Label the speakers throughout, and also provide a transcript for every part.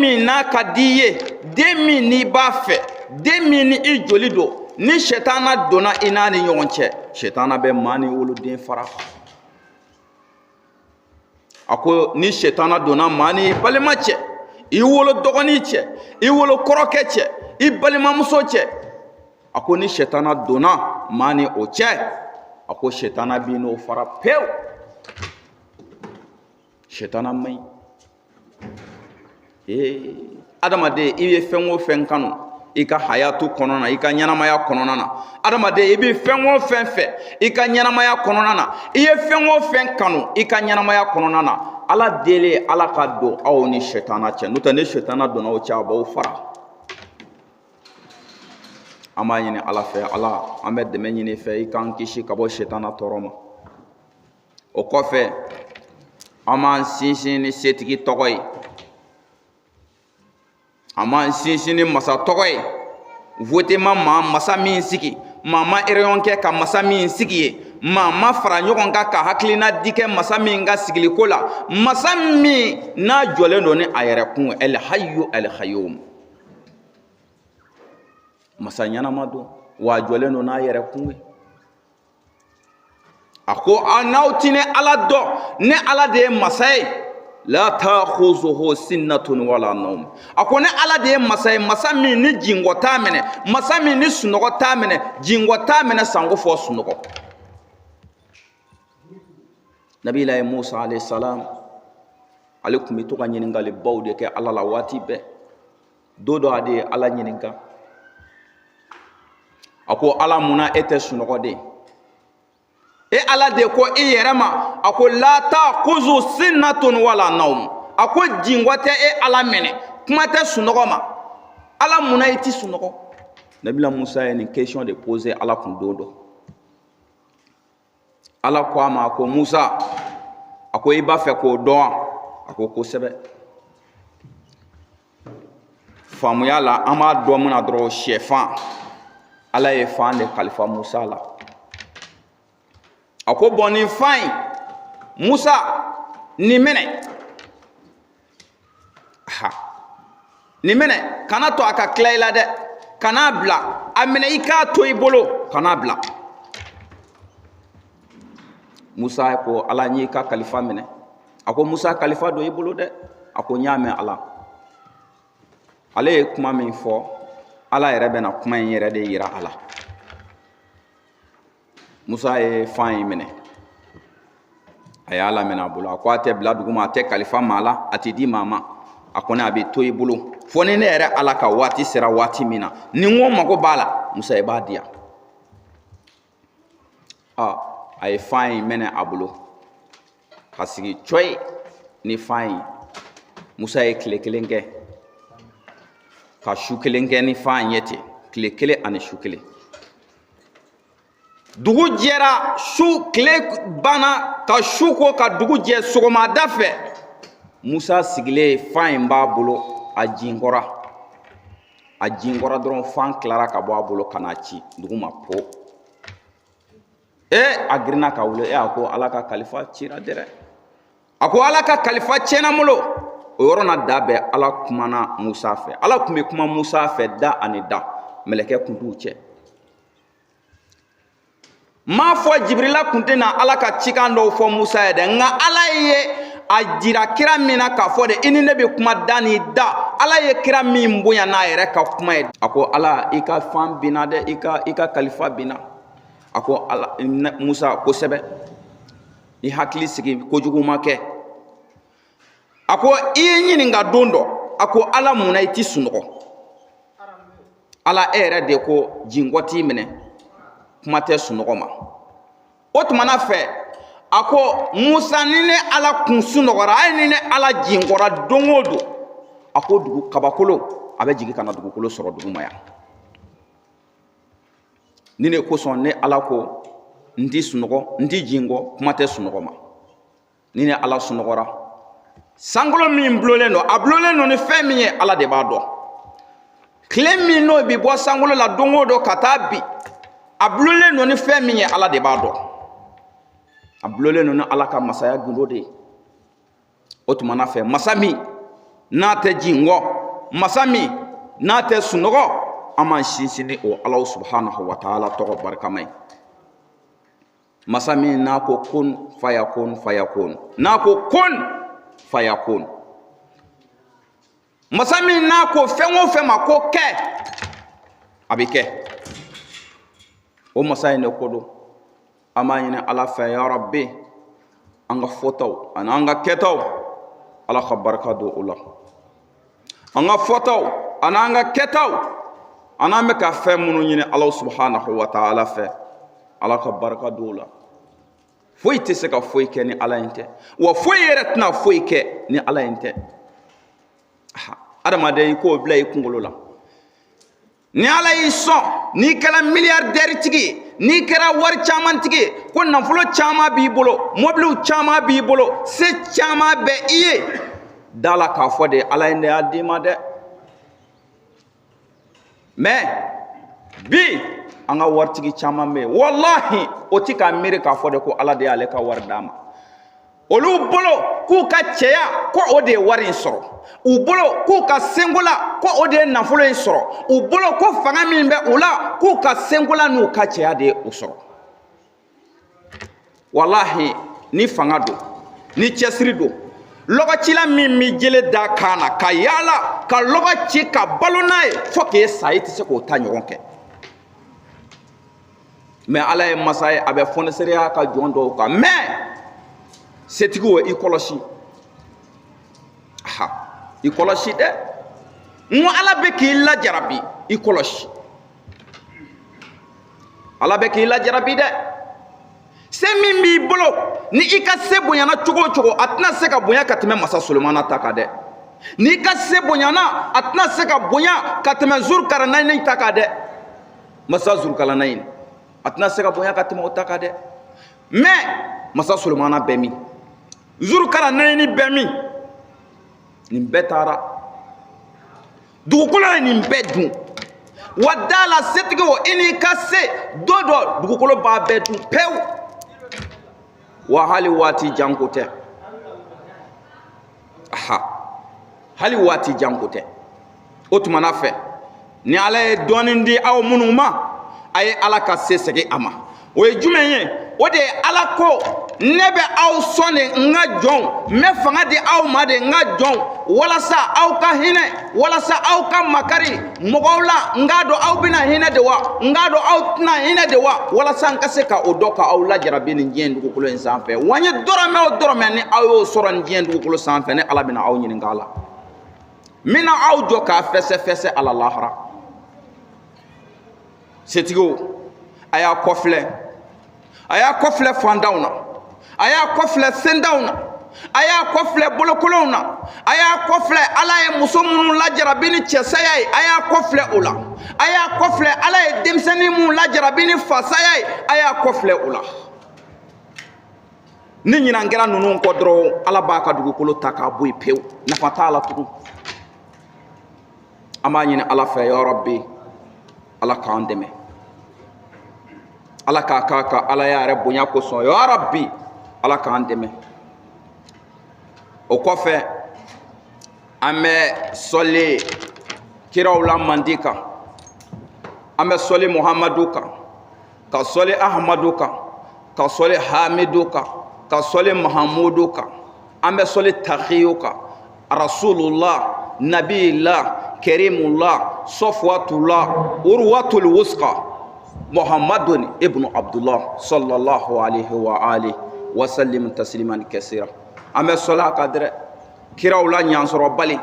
Speaker 1: min n'a ka di ye, den min n'i b'a fɛ, den min ni i joli don, ni shetana donna i n'a ni ɲɔgɔn cɛ, shetana bɛ maa ni woloden fara. A ko ni shetana donna maa ni balima cɛ, i wolo dɔgɔnin cɛ, i wolo kɔrɔkɛ cɛ, i balimamuso cɛ, a ko ni shetana donna maa ni o cɛ, a ko shetana b'i n'o fara pewu. Shetana maɲi. Adamaden i ye fɛn o fɛn kanu i ka hayatu kɔnɔna na, i ka ɲɛnamaya kɔnɔna na, adamaden i bɛ fɛn o fɛn fɛ i ka ɲɛnamaya kɔnɔna na, i ye fɛn o fɛn kanu i ka ɲɛnamaya kɔnɔna na, ala dele ala ka don aw ni shetana cɛ, n'o tɛ ni shetana donna aw cɛ a b'aw fara. An b'a ɲini ala fɛ, ala an bɛ dɛmɛ ɲini fɛ i k'an kisi ka bɔ shetana tɔɔrɔ ma. O kɔfɛ an b'an sinsin ni setigi tɔgɔ ye, an b'an sinsin ni masa tɔgɔ ye. Vote ma maa masa min sigi, maa ma réunion kɛ ka masa min sigi ye, maa ma fara ɲɔgɔn kan ka hakilina di kɛ masa min ka sigiliko la, masa min n'a jɔlen don ni a yɛrɛ kun, el hayyu el qayyum. Masa ɲanama don wa jɔlen don n'a yɛrɛ kun. A ko n'aw ti ne ala dɔn, ne ala de ye masa ye, la ta'khuzuhu sinnatun wala nawm. A ko ne ala de ye masa ye, masa min ni jingɔ t'a minɛ, masa min ni sunɔgɔ t'a minɛ, jingɔ t'a minɛ sanko fɔ sunɔgɔ. Nabilahi Musa alayhi salam ale tun bɛ to ka ɲininkalibaw de kɛ ala la waati bɛɛ. Don dɔ a de ye ala ɲininka, a ko ala munna e tɛ sunɔgɔ de? E ala de ko i yɛrɛ ma, a ko la ta'khuzu sinnatun wala nawm. A ko jingɔ tɛ e ala minɛ, kuma tɛ sunɔgɔ ma. Ala munna i ti sunɔgɔ? Nabila Musa ye nin question de poser ala kun don dɔ. Ala ko a ma, a ko Musa, a ko i b'a fɛ k'o dɔn? A ko kosɛbɛ. Faamuya la an b'a dɔn mun na dɔrɔn, sɛfan, ala ye fan de kalifa Musa la. A ko bɔn nin fan in, Musa, nin minɛ. Nin minɛ, kana to a ka tila i la dɛ, kana bila, a minɛ i k'a to i bolo, kana bila. Musa ko ala n y'i ka kalifa minɛ. A ko Musa, kalifa don i bolo dɛ? A ko n y'a mɛn ala. Ale ye kuma min fɔ, ala yɛrɛ bɛna kuma in yɛrɛ de yira a la. Musa ye fan in minɛ, a y'a laminɛ a bolo. A ko a tɛ bila duguma, a tɛ kalifa maa la, a tɛ di maa ma. A ko ne a bɛ to i bolo fo ni ne yɛrɛ ala ka waati sera waati min na, ni n ko mago b'a la, Musa i b'a di yan. A ye fan in minɛ a bolo ka sigi coyi ni fan in. Musa ye tile kelen kɛ ka su kelen kɛ ni fan in ye ten, tile kelen ani su kelen. Dugu jɛra, su tile banna ka su ko ka dugu jɛ, sɔgɔmada fɛ Musa sigilen fan in b'a bolo, a jinkɔra. A jinkɔra dɔrɔn fan tilara ka bɔ a bolo ka n'a ci dugu ma po. A girinna ka wuli, a ko ala ka kalifa cira dɛ. A ko ala ka kalifa tiɲɛna n bolo. O yɔrɔ na da bɛɛ ala kumana Musa fɛ. Ala tun bɛ kuma Musa fɛ da ani da, mɛlɛkɛ kun t'u cɛ. M'a fɔ Jibirila kun tɛ na ala ka cikan dɔw fɔ Musa ye dɛ, nka ala ye a jira kira min na k'a fɔ de, i ni ne bɛ kuma da ni da. Ala ye kira min bonya n'a yɛrɛ ka kuma ye. A ko ala, i ka fan binna dɛ, i ka kalifa binna. A ko ala, Musa, kosɛbɛ, i hakili sigi, kojugu ma kɛ. A ko i ye ɲininka don dɔ, a ko ala munna i ti sunɔgɔ? Ala e yɛrɛ de ko jingɔ t'i minɛ, kuma tɛ sunɔgɔ ma. O tumana fɛ, a ko Musa, ni ne ala kun sunɔgɔra, hali ni ne ala jingɔra don o don, a ko dugu kabakolo a bɛ jigin ka na dugukolo sɔrɔ duguma yan. Ni ne kosɔn ne ala ko n ti sunɔgɔ, n ti jingɔ, kuma tɛ sunɔgɔ ma. Ni ne ala sunɔgɔra, sankolo min bulolen don, a bulolen don ni fɛn min ye ala de b'a dɔn. Tile min n'o bi bɔ sankolo la don o don ka taa bi, a bulolen don ni fɛn min ye ala de b'a dɔn. A bulolen don ni ala ka masaya gundo de ye. O tumana fɛ, masa min n'a tɛ jingɔ, masami n'a tɛ sunɔgɔ an m'an sinsin ni o Ala subhanahu wa ta'ala tɔgɔ barikama ye. Masa min n'a ko kun fayakun fayakun, n'a ko kun fayakun. Masa min n'a ko fɛn o fɛn ma ko kɛ a bɛ kɛ. O masa in de ko don an b'a ɲini Ala fɛ ya Rabbi an ka fɔtaw ani an ka kɛtaw Ala ka barika don o la. An ka fɔtaw ani an ka kɛtaw an n'an bɛ ka fɛn minnu ɲini Ala subhanahu wa ta'ala fɛ Ala ka barika don o la. Foyi tɛ se ka foyi kɛ ni Ala in tɛ, wa foyi yɛrɛ tɛna foyi kɛ ni Ala in tɛ. Adamaden i k'o bila i kunkolo la. Ni Ala y'i sɔn, n'i kɛra miliyardɛri tigi ye, n'i kɛra wari caman tigi ye, ko nafolo caman b'i bolo, mobiliw caman b'i bolo, se caman bɛ i ye, da la k'a fɔ de Ala in de y'a d'i ma dɛ. Mais bi an ka waritigi caman bɛ yen, wallahi o tɛ k'a miiri k'a fɔ de ko Ala de y'ale ka wari d'a ma. Olu bolo k'u ka cɛya ko o de ye wari in sɔrɔ, u bolo k'u ka senkola ko o de ye nafolo in sɔrɔ, u bolo ko fanga min bɛ u la k'u ka senkola n'u ka cɛya de ye o sɔrɔ. Wallahi ni fanga don, ni cɛsiri don, lɔgɔcila min bɛ jele da kan na ka yaala ka lɔgɔ ci ka balo n'a ye fo k'e sa i tɛ se k'o ta ɲɔgɔn kɛ. Mais Ala ye masa ye, a bɛ fɔnisɛriya ka jɔn dɔw kan, mais setigi o i kɔlɔsi. I kɔlɔsi dɛ. N ko Ala bɛ k'i lajarabi, i kɔlɔsi. Ala bɛ k'i lajarabi dɛ. Se min b'i bolo ni i ka se bonyana cogo o cogo a tɛna se ka bonya ka tɛmɛ masa Solomana ta kan dɛ. N'i ka se bonyana a tɛna se ka bonya ka tɛmɛ Zulkarnaani ta kan dɛ. Masa Zulkarnaani a tɛna se ka bonya ka tɛmɛ o ta kan dɛ. Mais masa Solomana bɛ min? Zulkarnaani bɛ min? Nin bɛɛ taara. Dugukolo ye nin bɛɛ dun. Wa da la setigi o i n'i ka se don dɔ dugukolo b'a bɛɛ dun pewu. Wa hali waati janko tɛ. Hali waati janko tɛ. O tumana fɛ ni Ala ye dɔɔni di aw minnu ma a ye Ala ka se segin a ma. O ye jumɛn ye? O de ye Ala ko ne bɛ aw sɔn de n ka jɔnw, n bɛ fanga di aw ma de n ka jɔnw, walasa aw ka hinɛ, walasa aw ka makari mɔgɔw la, n k'a dɔn aw bɛna hinɛ de wa, n k'a dɔn aw tɛna hinɛ de wa, walasa n ka se ka o dɔ ka aw lajarabi nin diɲɛ dugukolo in sanfɛ. Wa n ye dɔrɔmɛ o dɔrɔmɛ ni aw y'o sɔrɔ nin diɲɛ dugukolo sanfɛ ni Ala bɛna aw ɲininka a la. N bɛna aw jɔ k'a fɛsɛ fɛsɛ a la lahara. Setigiw, a y'a kɔfilɛ. A y'a kɔfilɛ fantanw na, a y'a kɔfilɛ sentanw na, a y'a kɔfilɛ bolokolonw na, a y'a kɔfilɛ Ala ye muso minnu lajarabi ni cɛsaya ye, a y'a kɔfilɛ o la, a y'a kɔfilɛ Ala ye denmisɛnnin minnu lajarabi ni fasaya ye, a y'a kɔfilɛ o la. Ni ɲinan kɛra ninnu kɔ dɔrɔn Ala b'a ka dugukolo ta k'a bɔ yen pewu, nafa t'a la tugun. An b'a ɲini Ala fɛ ya Rabbi, Ala k'an dɛmɛ. Ala k'a k'a ka Ala yɛrɛ bonya kosɔn ya Rabbi, Ala k'an dɛmɛ. O kɔfɛ an bɛ sɔli kiraw la mandi kan, an bɛ sɔli Muhamadu kan, ka sɔli Ahmadu kan, ka sɔli Hamidu kan, ka sɔli Mahamudu kan, an bɛ sɔli Taqiyu kan, Rasulullah, Nabiyillah, Karimullah, Safwatullah, Urwatul Wusqa, Muhammadun ibn Abdullah sallallahu alaihi wa alihi wa sallim tasliman kasira. An bɛ sɔli a kan dɛrɛ, kiraw la ɲansɔrɔ bali,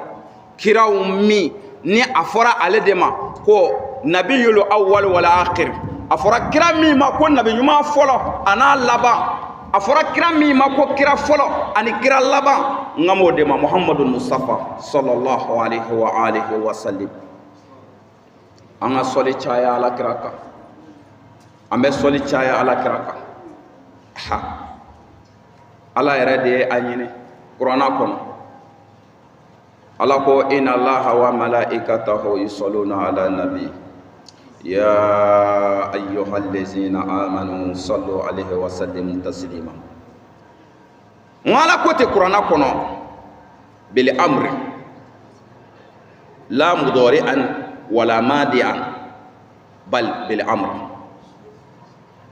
Speaker 1: kiraw min ni a fɔra ale de ma ko nabiyul awwal wal akhir, a fɔra kira min ma ko nabi ɲuman fɔlɔ a n'a laban, a fɔra kira min ma ko kira fɔlɔ ani kira laban, n ka m'o de ma Muhammadun Mustafa sallallahu alaihi wa alihi wa sallim. An ka sɔli caya ala kira kan, an bɛ sɔli caya ala kira kan. Ala yɛrɛ de ye a ɲini Kurana kɔnɔ. Ala ko inna Allaha wa malaikatahu yusalluna ala nabi ya ayyuhallazina amanu sallu alaihi wa sallimu taslima. Ala ko te Kurana kɔnɔ bil amri, la mudari'an wala madi'an bal bil amr.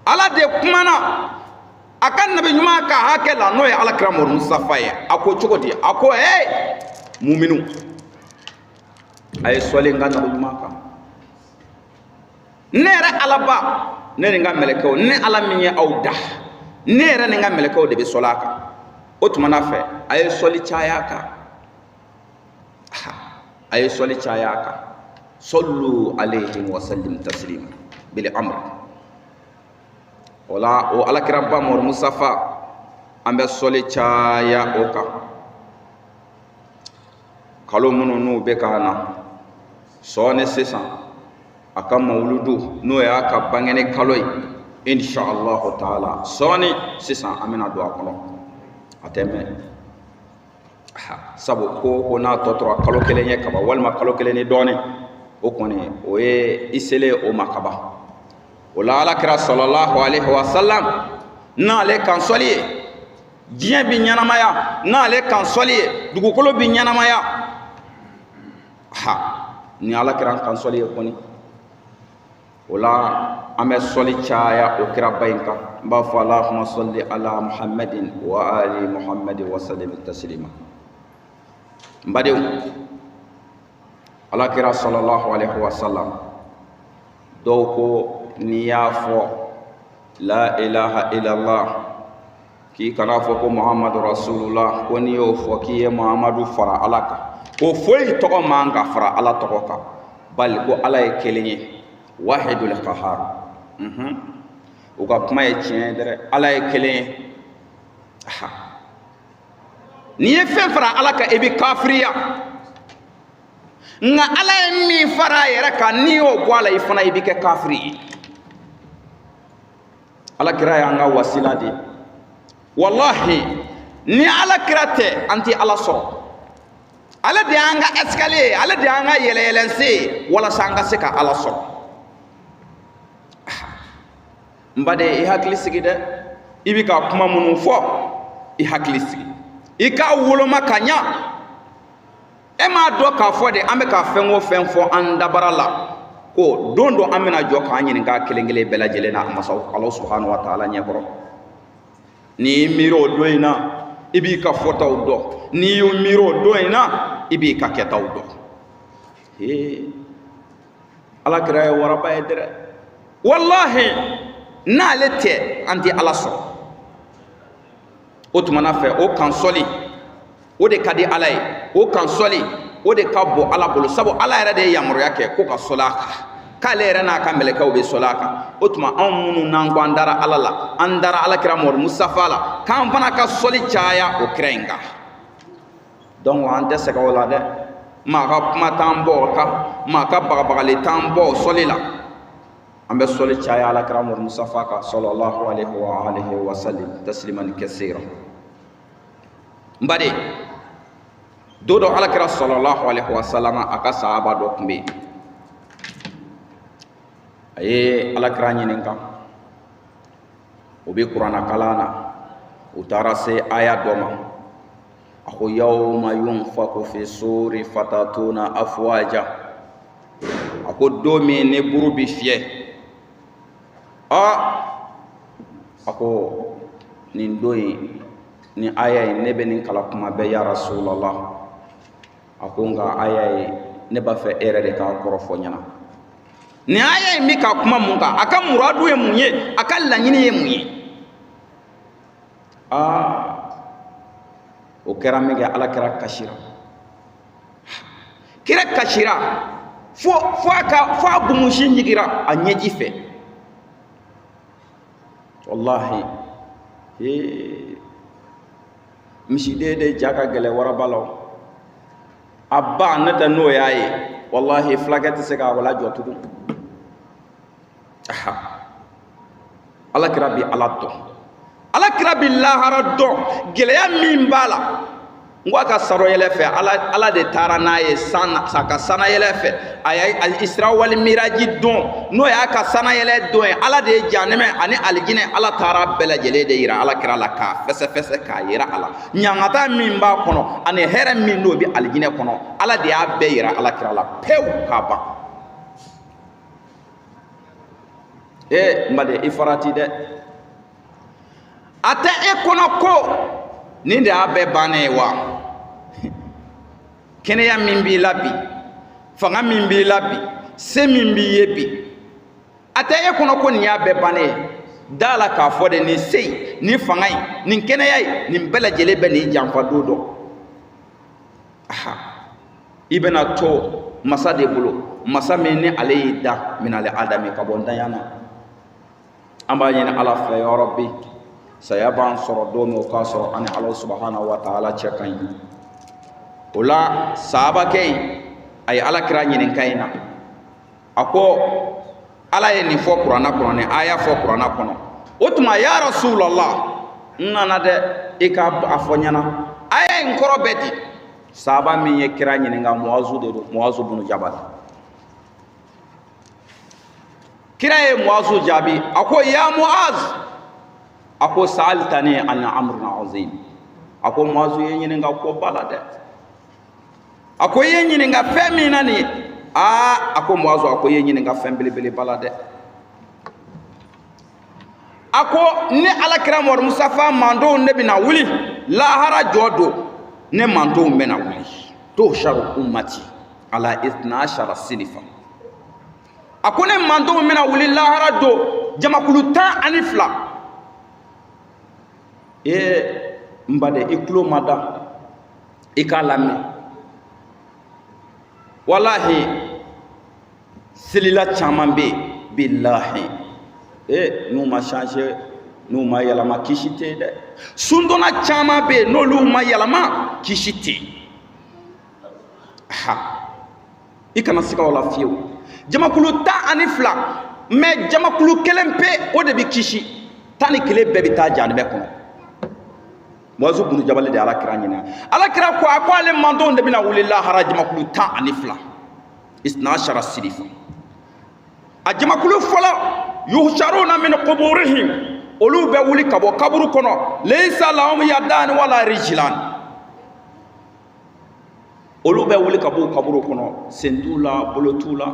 Speaker 1: Ala de kumana akan nabi ɲuman ka hakɛ la n'o ye alakira Muhamadu Mustafa ye. A ko cogo di? A ko muminu, a ye sɔli n ka nabi ɲuman kan. Ne yɛrɛ Alaba, ne ni n ka mɛlɛkɛw, ne Ala min ye aw da, ne yɛrɛ ni n ka mɛlɛkɛw de bɛ sɔli a kan. O tumana fɛ a ye sɔli caya a kan. A ye sɔli caya a kan. Sallu alayhi wa sallim taslima bil amr. Ola o alakira ba Muhamadu Mustafa an bɛ sɔli caya o kan. Kalo minnu n'u bɛ ka na sɔɔni sisan a ka mawuludu n'o y'a ka bangeni kalo ye, inshallah taala sɔɔni sisan an bɛna don a kɔnɔ. A tɛ mɛn sabu ko n'a tɔ tora kalo kelen ye kaba walima kalo kelen ni dɔɔni, o kɔni o ye i selen o ma kaba. O la alakira sallallahu alaihi wa sallam n'ale kan sɔli ye diɲɛ bi ɲɛnamaya, n'ale kan sɔli ye dugukolo bi ɲɛnamaya. Ni alakira kan sɔli ye kɔni, o la an bɛ sɔli caya o kira ba in kan. N b'a fɔ Allahumma salli ala Muhammadin wa ali Muhammadin wa sallim taslima. N badenw, alakira sallallahu alaihi wa sallam dɔw ko n'i y'a fɔ la ilaha illallah k'i kana fɔ ko Muhammadu rasulullah, ko n'i y'o fɔ k'i ye Muhammadu fara Ala kan, ko foyi tɔgɔ man ka fara Ala tɔgɔ kan, bali ko Ala ye kelen ye, wahidul qahar. O ka kuma ye tiɲɛ dɛrɛ, Ala ye kelen ye. N'i ye fɛn fara Ala kan i bɛ kafiriya, nka Ala ye min fara a yɛrɛ kan n'i y'o bɔ a la i fana i bɛ kɛ kafiri ye. Alakira y'an ka wasila de. Wallahi ni alakira tɛ an tɛ Ala sɔrɔ. Ale de y'an ka escalier, ale de y'an ka yɛlɛyɛlɛnsen walasa an ka se ka Ala sɔrɔ. N baden, i hakili sigi dɛ, i bɛ ka kuma minnu fɔ i hakili sigi, i k'a woloma ka ɲa. E m'a dɔn k'a fɔ de an bɛ ka fɛn o fɛn fɔ an dabara la ko don dɔ an bɛna jɔ k'an ɲininka kelen kelen bɛɛ lajɛlen na masa Ala subhanahu wa ta'ala ɲɛkɔrɔ. N'i miiri o don in na i b'i ka fɔtaw dɔn, n'i y'o miiri o don in na i b'i ka kɛtaw dɔn. Alakira ye waraba ye dɛrɛ. Wallahi n'ale tɛ an tɛ Ala sɔrɔ. O tumana fɛ o kan sɔli o de ka di Ala ye, o kan sɔli o de ka bɔ Ala bolo, sabu Ala yɛrɛ de ye yamaruya kɛ ko ka sɔli a kan, k'ale yɛrɛ n'a ka mɛlɛkɛw bɛ sɔli a kan. O tuma anw minnu n'an ko an dara Ala la, an dara alakira Muhamadu Mustafa la, k'an fana ka sɔli caya o kira in kan. Donc an tɛ sɛgɛn o la dɛ, maa ka kuma t'an bɔ o kan, maa ka bagabagali t'an bɔ o sɔli la. An bɛ sɔli caya alakira Muhamadu Mustafa kan sallallahu alaihi wa sallam tasliman kaseera. N baden, don dɔ alakira sallallahu alaihi wa sallam a ka sahaba dɔ tun bɛ yen. A ye alakira ɲininka, o bɛ kuranna kalan na, u taara se aya dɔ ma. A ko yawma yunfaku fi suri fatatuna afwaja. A ko don min ni buru bɛ fiyɛ, a ko nin don in ni aya in ne bɛ nin kala kuma bɛɛ ya Rasulallah. A ko nka aya in ne b'a fɛ e yɛrɛ de k'a kɔrɔ fɔ ɲɛna. Nin aya in bɛ ka kuma mun kan, a ka muradu ye mun ye, a ka laɲini ye mun ye? O kɛra min kɛ alakira kasira. Kira kasira fo a gumusi ɲigira a ɲɛji fɛ. Wallahi misiden de ja ka gɛlɛ waraba la. A ba ne tɛ n'o y'a ye, wallahi fulakɛ tɛ se k'a wala jɔ tugun. Alakira bi Ala dɔn, alakira bi lahara dɔn, gɛlɛya min b'a la ngwa ka saro yele fe ala de tara na ye sana saka sana yele fe ay isra wal miraji don no ya ka sana yele don ala de janeme ani aljine ala tara bela jele de ira ala kira la ka fese ka ira ala nyangata min ba kono ani here min no bi aljine kono ala de ya be ira ala kira la pew ka ba mbade ifarati de ate kono ko ni de abe bane wa kene ya mimbi labi fanga mimbi labi se mimbi yebi ate kono ko ni abe bane dala ka fode ni sei ni fangai ni kene yai ni bela jele be ni jamfa dodo aha ibena to masa de bulo masa meni alayda min al adami ka bondayana amba yin ala fa ya rabbi sayaban soro dono ka soro ani Allah subhanahu wa ta'ala cekan ola sahaba kay ay ala kira nyin kayna ako ala ye ni fo qur'ana qur'ani aya fo qur'ana kono otuma ya rasulullah nana de ika afonyana aya en koro beti sahaba min ye kira nyin nga muazu bunu jabal kira ye muazu jabi ako ya muaz ako sa'altani an amrun azim ako muazu ye nyin nga ko balade ako ye nyin nga femina ni ako muazu ako ye nyin nga fembele balade ako ne alakira mor musafa mando nebi na wuli lahara jodo ne mando mena wuli to sharu ummati ala 12 sinifa ako ne mando mena wuli lahara do jamakulu tan anifla mbade iklo mada ikalami wallahi silila chaman be billahi nous ma changer nous ma yalama kishite de sundona chama be no lu ma yalama kishite ha ikana sika wala fiyo jamakulu ta anifla mais jamakulu kelempe o de bi kishi tani kele bebi ta janbe kono muazu bunu jabal de ala kira nyina ala kira ko akwale mando de bina wulillah harajma kulu ta anifla 12 silifa ajma kulu fala yuhsharuna min quburihim ulu be wuli kabo kaburu kono laysa lahum yadan wala rijlan ulu be wuli kabo kaburu kono sendula bolotula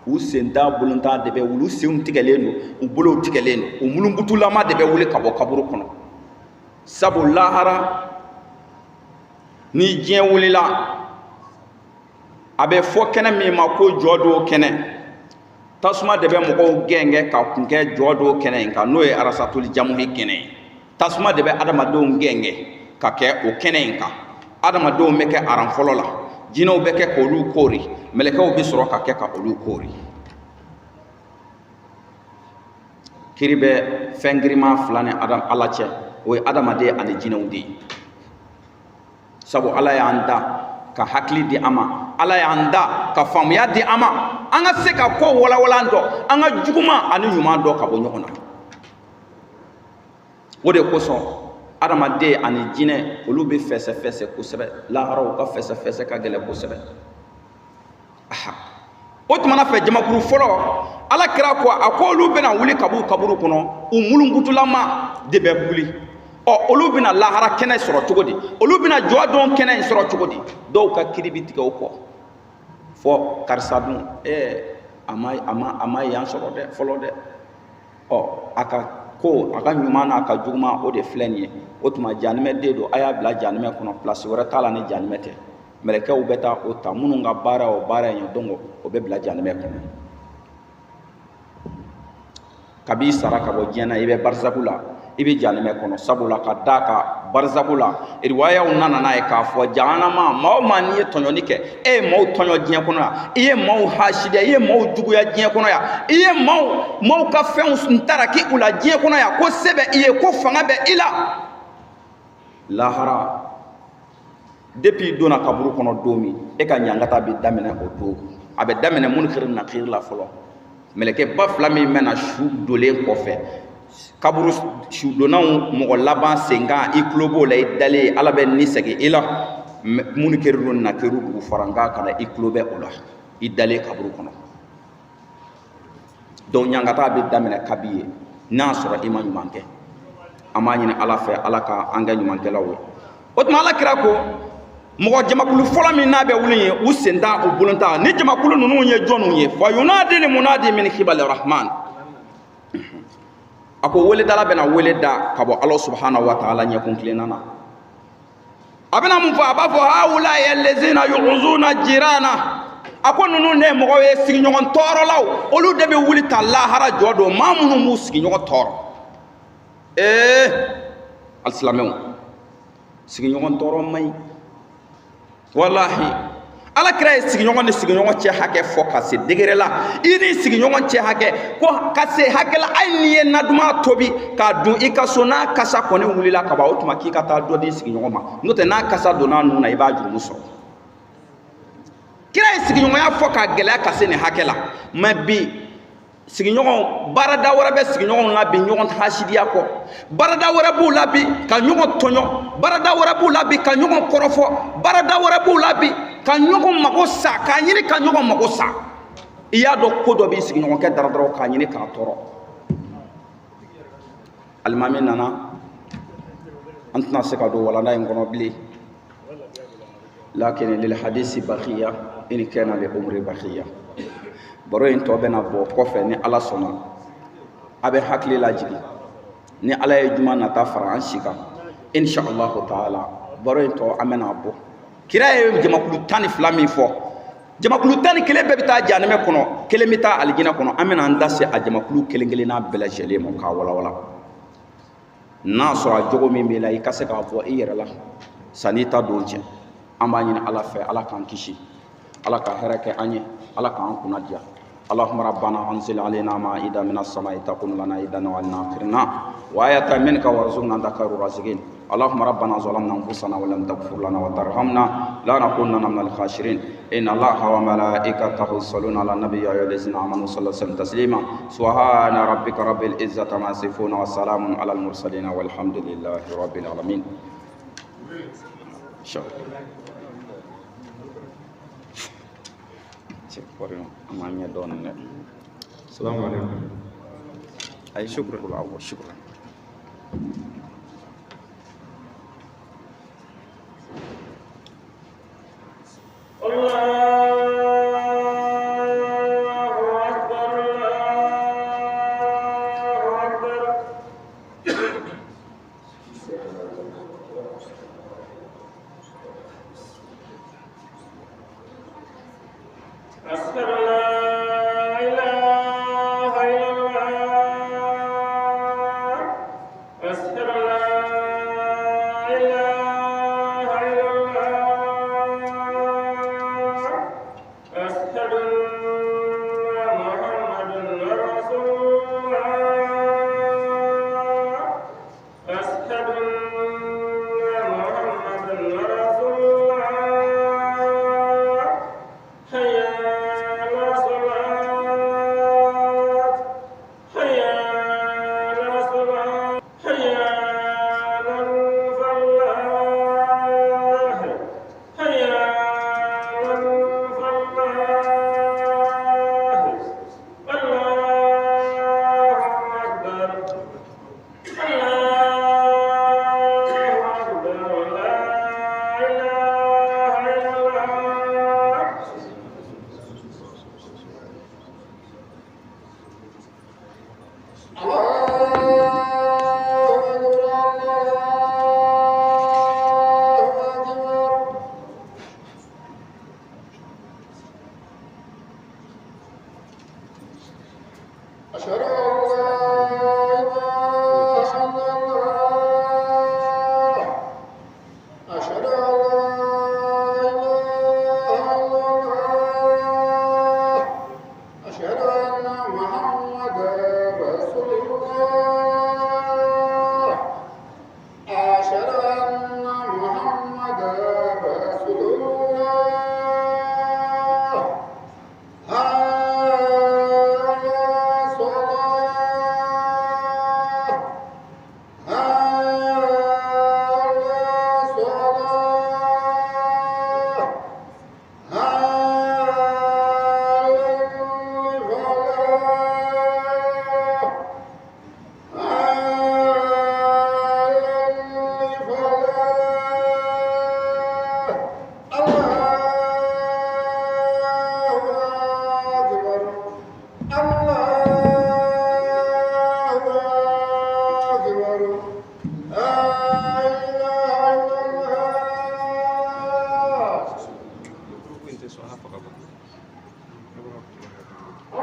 Speaker 1: u senda bolonta de be wulu seun tigeleno u bolo tigeleno u mulungutula ma de be wuli kabo kaburu kono sabu lahara ni jien wulila abe fo kene mi ma ko jodo kene tasuma de be mo genge ka kunke jodo kene ka noye arasatul jamuhi kene tasuma de be adama do genge ka ke o kene ka adama do meke aran folola jino be ke ko lu kori meleka bi soro ka ke ka lu kori kiribe fengrima flane adam alache o adama de ani jinaw de sabu ala ya anda ka hakli di ama ala ya anda ka famuya di ama anga se ka ko wala wala ndo anga juguma ani nyuma do ka bo nyona wode ko so adama de ani jine olu be fese ko sebe la haraw ka fese ka gele ko sebe aha otmana fe jamakuru folo ala kira ko akolu bena wuli kaburu kono umulungutulama de be wuli olu bina lahara kene soro cogodi olu bina jodon kene soro cogodi do ka kiribiti ko fo karsadun ama yan soro de folo de aka nyumana aka juguma o de flenye otuma janime de do aya bla janime kono place wora tala ni janime te meleke u beta o ta mununga bara o bara en dongo o be bla janime kono kabi saraka bo jena ibe barzakula ibe janime kono sabula kadaka barzakula riwaya unana na e ka fo janama ma ni tonyoni ke mo tonyo jien kono ya mo hashide mo juguya jien kono ya mo ka fen ntara ki ula jien kono ya ko sebe ko fanga be ila lahara depuis dona kaburu kono domi e ka nyangata bi damene o do abe damene mun khirin na khir la folo meleke ba flami mena shu dole ko fe kaburu shu donaw mo laban senga iklobo la idale ala be ni sege ila mun kerron na keru bu faranga kana iklobe ola idale kaburu kono don nyangata be damina kabiye na sura iman manke amani ni ala fe ala ka anga manke lawo otuma ala kira ko mo jamakulu fola min na be wulin u senda u bulunta ni jamakulu nunu ye jonu ye fa yunadi lil munadi min khibal rahman ako wele dala bena wele da kabo Allah subhanahu wa ta'ala nya kun klenana abena mun fa abafo haula yallazina yu'zuna jirana ako nunu ne mo ye sigi nyogon toro law olu de be wuli ta lahara jodo mamunu mu sigi nyogon toro al-islamu sigi nyogon toro may wallahi ala kira sigi nyogon ne sigi nyogon che hake focus degere la ini sigi nyogon che hake ko kase hake la ayni naduma tobi ka du ikasona kasa kone wulila ka ba otuma ki ka ta do di sigi nyogon ma note na kasa do na nuna iba juru muso kira sigi nyogon ya foka gele kase ne hake la mabi sigi nyogon barada wara be sigi nyogon na bi nyogon hasidiya ko barada wara bu labi ka nyogon tonyo barada wara bu labi ka nyogon korofo barada wara bu labi ka nyogon makosa ka nyini ka nyogon makosa iya do ko do bi sigi nyogon ke daradaro ka nyini ka toro almami nana antna se ka do wala na ngono bli lakin lil hadisi baqiya in kana li umri baqiya baro en to bena bo ko fe ni ala sona abe hakli la jigi ni ala ye juma na ta fara an shika insha Allah taala baro en to amena bo kira ye jamakulu tani flami fo jamakulu tani kele be bita janame kono kele mita aljina kono amena ndase a jamakulu kelengele na bela jele mo ka wala wala na so a jogo mi mela ikase ka fo iyere la sanita donje amani ala fe ala kan kishi ala ka herake anye ala ka an kunadia اللهم ربنا انزل علينا مائدة من السماء تكون لنا عيدا ولآخرنا وآية منك وارزقنا ذكر الرازقين اللهم ربنا ظلمنا انفسنا ولم تغفر لنا وترحمنا لا نكونن من الخاسرين ان الله وملائكته يصلون على النبي يا ايها الذين امنوا صلوا وسلموا تسليما سبحان ربك رب العزة عما يصفون وسلام على المرسلين والحمد لله رب العالمين
Speaker 2: السلام عليكم.
Speaker 1: أي شكرا الله شكرا.
Speaker 2: warahmatullahi wabarakatuh.